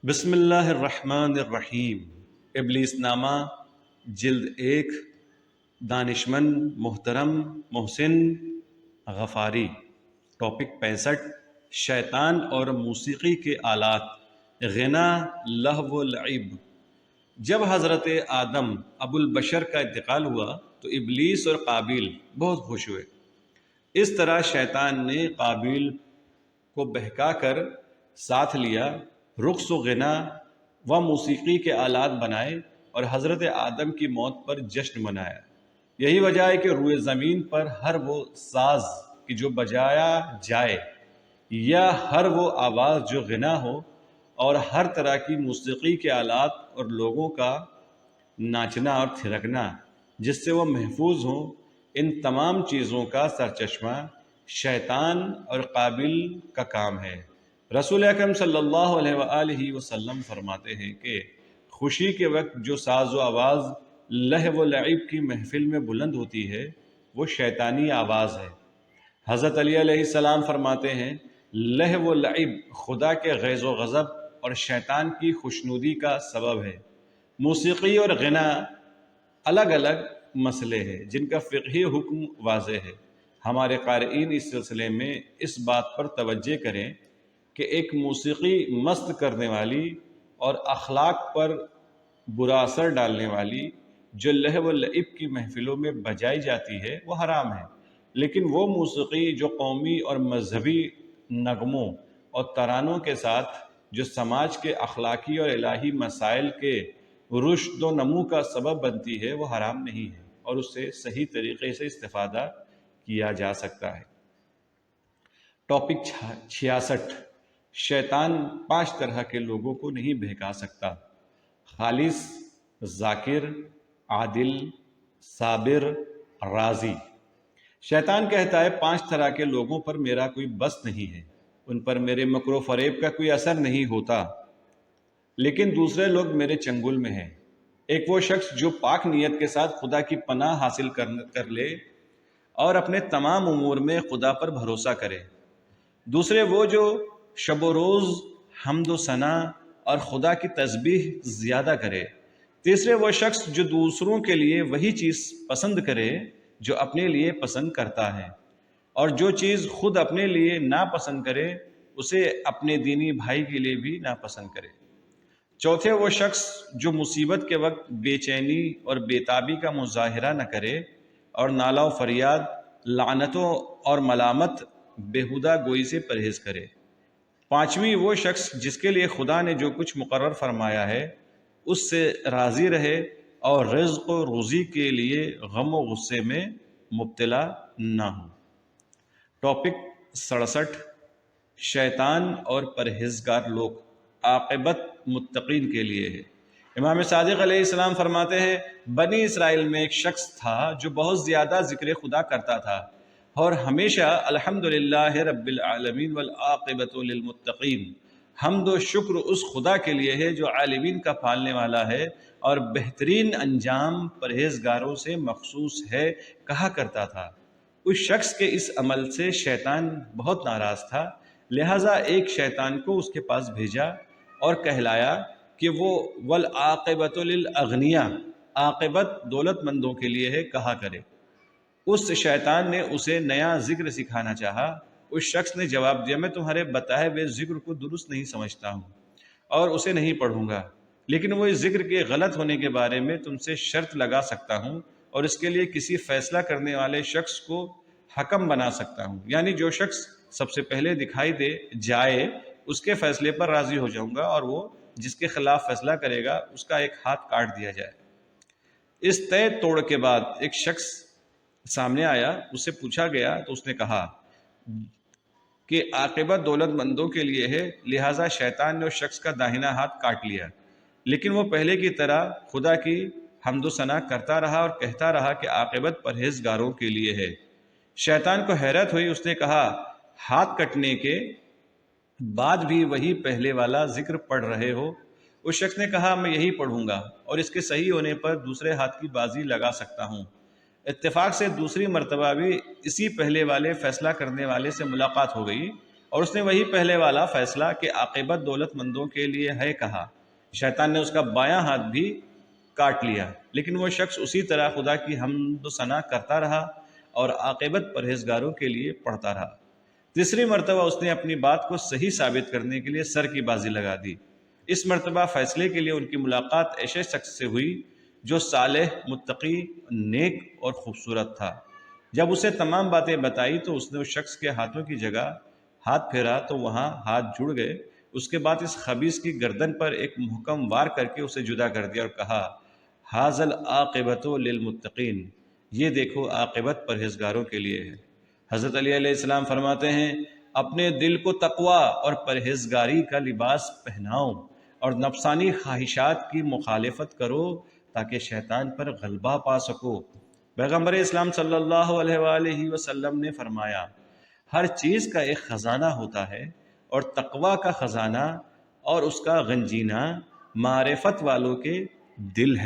بسم اللہ الرحمن الرحیم۔ ابلیس نامہ جلد 1، دانشمند محترم محسن غفاری۔ ٹاپک 65، شیطان اور موسیقی کے آلات، غنا، لہو و لعب۔ جب حضرت آدم ابو البشر کا انتقال ہوا تو ابلیس اور قابیل بہت خوش ہوئے۔ اس طرح شیطان نے قابیل کو بہکا کر ساتھ لیا، رقص و غنا و موسیقی کے آلات بنائے اور حضرت آدم کی موت پر جشن منایا۔ یہی وجہ ہے کہ روئے زمین پر ہر وہ ساز کہ جو بجایا جائے یا ہر وہ آواز جو غنا ہو اور ہر طرح کی موسیقی کے آلات اور لوگوں کا ناچنا اور تھرکنا جس سے وہ محفوظ ہوں، ان تمام چیزوں کا سرچشمہ شیطان اور قابیل کا کام ہے۔ رسول اکرم صلی اللہ علیہ وآلہ وسلم فرماتے ہیں کہ خوشی کے وقت جو ساز و آواز لہو و لعب کی محفل میں بلند ہوتی ہے وہ شیطانی آواز ہے۔ حضرت علی علیہ السلام فرماتے ہیں لہو و لعب خدا کے غیظ و غضب اور شیطان کی خوشنودی کا سبب ہے۔ موسیقی اور غنا الگ الگ مسئلے ہیں جن کا فقہی حکم واضح ہے۔ ہمارے قارئین اس سلسلے میں اس بات پر توجہ کریں کہ ایک موسیقی مست کرنے والی اور اخلاق پر برا اثر ڈالنے والی جو لہو و لعب کی محفلوں میں بجائی جاتی ہے وہ حرام ہے، لیکن وہ موسیقی جو قومی اور مذہبی نغموں اور ترانوں کے ساتھ جو سماج کے اخلاقی اور الہی مسائل کے رشد و نمو کا سبب بنتی ہے وہ حرام نہیں ہے اور اس سے صحیح طریقے سے استفادہ کیا جا سکتا ہے۔ ٹاپک 66، شیطان 5 طرح کے لوگوں کو نہیں بہکا سکتا: خالص، ذاکر، عادل، صابر، راضی۔ شیطان کہتا ہے 5 طرح کے لوگوں پر میرا کوئی بس نہیں ہے، ان پر میرے مکر و فریب کا کوئی اثر نہیں ہوتا، لیکن دوسرے لوگ میرے چنگل میں ہیں۔ ایک وہ شخص جو پاک نیت کے ساتھ خدا کی پناہ حاصل کر لے اور اپنے تمام امور میں خدا پر بھروسہ کرے۔ دوسرے وہ جو شب و روز حمد و ثنا اور خدا کی تسبیح زیادہ کرے۔ تیسرے وہ شخص جو دوسروں کے لیے وہی چیز پسند کرے جو اپنے لیے پسند کرتا ہے، اور جو چیز خود اپنے لیے ناپسند کرے اسے اپنے دینی بھائی کے لیے بھی ناپسند کرے۔ چوتھے وہ شخص جو مصیبت کے وقت بے چینی اور بے تابی کا مظاہرہ نہ کرے اور نالہ و فریاد، لعنتوں اور ملامت، بےہودہ گوئی سے پرہیز کرے۔ پانچویں وہ شخص جس کے لیے خدا نے جو کچھ مقرر فرمایا ہے اس سے راضی رہے اور رزق و روزی کے لیے غم و غصے میں مبتلا نہ ہو۔ ٹاپک 67، شیطان اور پرہیزگار لوگ، عاقبت متقین کے لیے ہے۔ امام صادق علیہ السلام فرماتے ہیں بنی اسرائیل میں ایک شخص تھا جو بہت زیادہ ذکر خدا کرتا تھا اور ہمیشہ الحمدللہ رب العالمین والعاقبۃ للمتقین، حمد و شکر اس خدا کے لیے ہے جو عالمین کا پالنے والا ہے اور بہترین انجام پرہیزگاروں سے مخصوص ہے کہا کرتا تھا۔ اس شخص کے اس عمل سے شیطان بہت ناراض تھا، لہٰذا ایک شیطان کو اس کے پاس بھیجا اور کہلایا کہ وہ والعاقبۃ للاغنیاء، عاقبت دولت مندوں کے لیے ہے کہا کرے۔ اس شیطان نے اسے نیا ذکر سکھانا چاہا۔ اس شخص نے جواب دیا میں تمہارے بتائے ہوئے ذکر کو درست نہیں سمجھتا ہوں اور اسے نہیں پڑھوں گا، لیکن وہ اس ذکر کے غلط ہونے کے بارے میں تم سے شرط لگا سکتا ہوں اور اس کے لیے کسی فیصلہ کرنے والے شخص کو حکم بنا سکتا ہوں، یعنی جو شخص سب سے پہلے دکھائی دے جائے اس کے فیصلے پر راضی ہو جاؤں گا اور وہ جس کے خلاف فیصلہ کرے گا اس کا ایک ہاتھ کاٹ دیا جائے۔ اس طے توڑ کے بعد ایک شخص سامنے آیا، اس سے پوچھا گیا تو اس نے کہا کہ عاقبت دولت مندوں کے لیے ہے، لہٰذا شیطان نے اس شخص کا داہنا ہاتھ کاٹ لیا، لیکن وہ پہلے کی طرح خدا کی حمد و ثنا کرتا رہا اور کہتا رہا کہ عاقبت پرہیزگاروں کے لیے ہے۔ شیطان کو حیرت ہوئی، اس نے کہا ہاتھ کٹنے کے بعد بھی وہی پہلے والا ذکر پڑھ رہے ہو؟ اس شخص نے کہا میں یہی پڑھوں گا اور اس کے صحیح ہونے پر دوسرے ہاتھ کی بازی لگا سکتا ہوں۔ اتفاق سے دوسری مرتبہ بھی اسی پہلے والے فیصلہ کرنے والے سے ملاقات ہو گئی اور اس نے وہی پہلے والا فیصلہ کہ عاقبت دولت مندوں کے لیے ہے کہا۔ شیطان نے اس کا بایاں ہاتھ بھی کاٹ لیا، لیکن وہ شخص اسی طرح خدا کی حمد و ثنا کرتا رہا اور عاقبت پرہیزگاروں کے لیے پڑھتا رہا۔ تیسری مرتبہ اس نے اپنی بات کو صحیح ثابت کرنے کے لیے سر کی بازی لگا دی۔ اس مرتبہ فیصلے کے لیے ان کی ملاقات ایسے شخص سے ہوئی جو صالح، متقی، نیک اور خوبصورت تھا۔ جب اسے تمام باتیں بتائی تو اس نے اس شخص کے ہاتھوں کی جگہ ہاتھ پھیرا تو وہاں ہاتھ جڑ گئے۔ اس کے بعد اس خبیث کی گردن پر ایک محکم وار کر کے اسے جدا کر دیا اور کہا، ھذا العاقبۃ للمتقین، یہ دیکھو عاقبت پرہیزگاروں کے لیے ہے۔ حضرت علی علیہ السلام فرماتے ہیں، اپنے دل کو تقویٰ اور پرہیزگاری کا لباس پہناؤ اور نفسانی خواہشات کی مخالفت کرو تاکہ شیطان پر غلبہ پا سکو۔ پیغمبر اسلام صلی اللہ علیہ وآلہ وسلم نے فرمایا، ہر چیز کا ایک خزانہ ہوتا ہے اور تقویٰ کا خزانہ اور اس کا گنجینہ معرفت والوں کے دل ہے۔